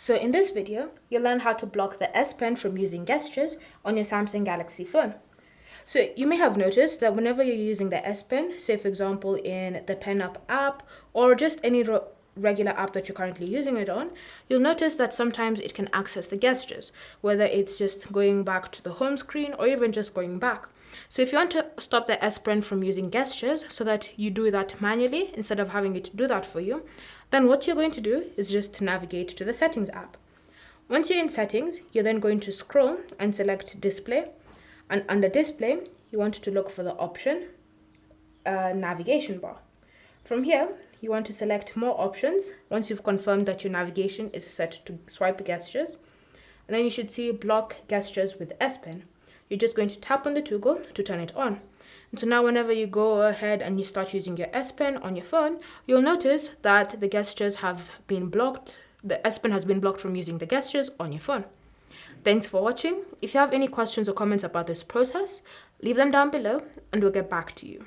So in this video, you'll learn how to block the S Pen from using gestures on your Samsung Galaxy phone. So you may have noticed that whenever you're using the S Pen, say for example in the Pen Up app or just any regular app that you're currently using it on, you'll notice that sometimes it can access the gestures, whether it's just going back to the home screen or even just going back. So if you want to stop the S Pen from using gestures so that you do that manually instead of having it do that for you, then what you're going to do is just navigate to the Settings app. Once you're in Settings, you're then going to scroll and select Display. And under Display, you want to look for the option Navigation bar. From here, you want to select More Options once you've confirmed that your navigation is set to swipe gestures. And then you should see Block Gestures with S Pen. You're just going to tap on the toggle to turn it on. And so now whenever you go ahead and you start using your S Pen on your phone, you'll notice that the gestures have been blocked. The S Pen has been blocked from using the gestures on your phone. Thanks for watching. If you have any questions or comments about this process, leave them down below and we'll get back to you.